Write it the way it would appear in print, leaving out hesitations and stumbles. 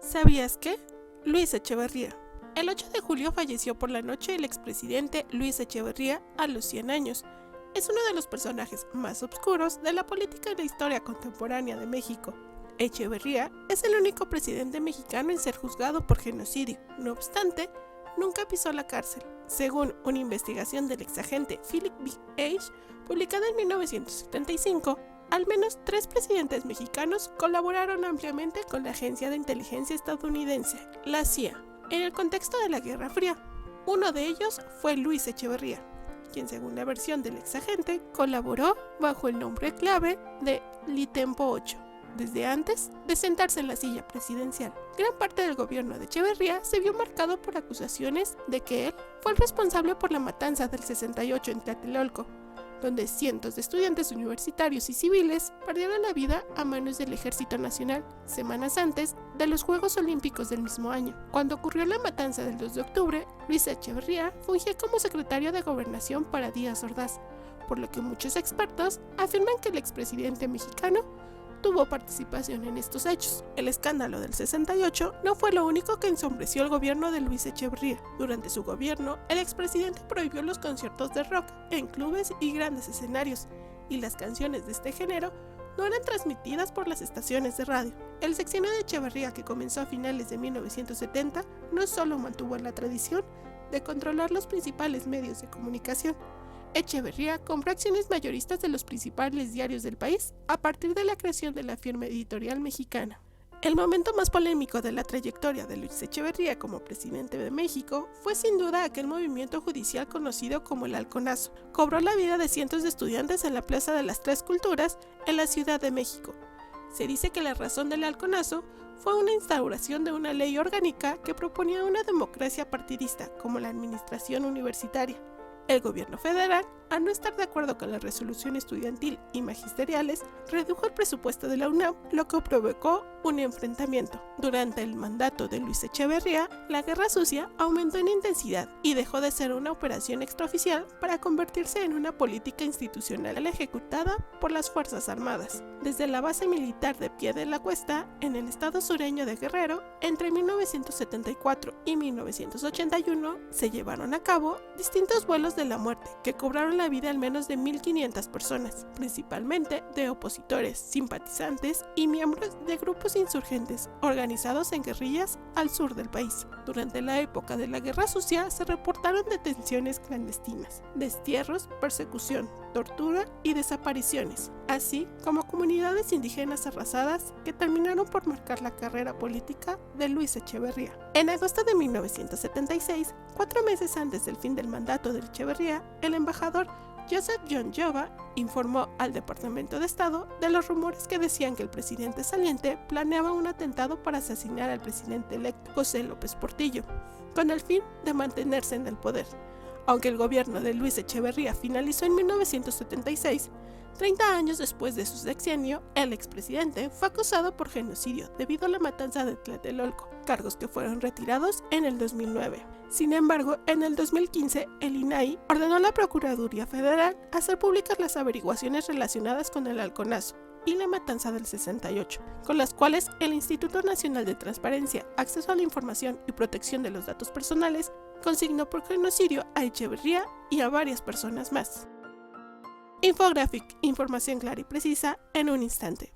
¿Sabías qué? Luis Echeverría. El 8 de julio falleció por la noche el expresidente Luis Echeverría a los 100 años. Es uno de los personajes más oscuros de la política y la historia contemporánea de México. Echeverría es el único presidente mexicano en ser juzgado por genocidio. No obstante, nunca pisó la cárcel. Según una investigación del exagente Philip B. H., publicada en 1975, al menos 3 presidentes mexicanos colaboraron ampliamente con la agencia de inteligencia estadounidense, la CIA, en el contexto de la Guerra Fría. Uno de ellos fue Luis Echeverría, quien, según la versión del exagente, colaboró bajo el nombre clave de Litempo 8, desde antes de sentarse en la silla presidencial. Gran parte del gobierno de Echeverría se vio marcado por acusaciones de que él fue el responsable por la matanza del 68 en Tlatelolco, donde cientos de estudiantes universitarios y civiles perdieron la vida a manos del Ejército Nacional, semanas antes de los Juegos Olímpicos del mismo año. Cuando ocurrió la matanza del 2 de octubre, Luis Echeverría fungía como secretario de Gobernación para Díaz Ordaz, por lo que muchos expertos afirman que el expresidente mexicano tuvo participación en estos hechos. El escándalo del 68 no fue lo único que ensombreció el gobierno de Luis Echeverría. Durante su gobierno, el expresidente prohibió los conciertos de rock en clubes y grandes escenarios, y las canciones de este género no eran transmitidas por las estaciones de radio. El sexenio de Echeverría, que comenzó a finales de 1970, no solo mantuvo la tradición de controlar los principales medios de comunicación. Echeverría compró acciones mayoristas de los principales diarios del país a partir de la creación de la firma editorial mexicana. El momento más polémico de la trayectoria de Luis Echeverría como presidente de México fue sin duda aquel movimiento judicial conocido como el Halconazo. Cobró la vida de cientos de estudiantes en la Plaza de las Tres Culturas en la Ciudad de México. Se dice que la razón del Halconazo fue una instauración de una ley orgánica que proponía una democracia partidista como la administración universitaria. El gobierno federal, al no estar de acuerdo con la resolución estudiantil y magisteriales, redujo el presupuesto de la UNAM, lo que provocó un enfrentamiento. Durante el mandato de Luis Echeverría, la guerra sucia aumentó en intensidad y dejó de ser una operación extraoficial para convertirse en una política institucional ejecutada por las Fuerzas Armadas. Desde la base militar de Pie de la Cuesta, en el estado sureño de Guerrero, entre 1974 y 1981, se llevaron a cabo distintos vuelos de la muerte que cobraron la vida al menos de 1.500 personas, principalmente de opositores, simpatizantes y miembros de grupos insurgentes organizados en guerrillas al sur del país. Durante la época de la Guerra Sucia se reportaron detenciones clandestinas, destierros, persecución, tortura y desapariciones, así como comunidades indígenas arrasadas que terminaron por marcar la carrera política de Luis Echeverría. En agosto de 1976, 4 meses antes del fin del mandato de Echeverría, el embajador Joseph John Jova informó al Departamento de Estado de los rumores que decían que el presidente saliente planeaba un atentado para asesinar al presidente electo José López Portillo, con el fin de mantenerse en el poder. Aunque el gobierno de Luis Echeverría finalizó en 1976, 30 años después de su sexenio, el expresidente fue acusado por genocidio debido a la matanza de Tlatelolco, cargos que fueron retirados en el 2009. Sin embargo, en el 2015, el INAI ordenó a la Procuraduría Federal hacer públicas las averiguaciones relacionadas con el Halconazo y la matanza del 68, con las cuales el Instituto Nacional de Transparencia, Acceso a la Información y Protección de los Datos Personales consignó por genocidio a Echeverría y a varias personas más. Infographic, información clara y precisa en un instante.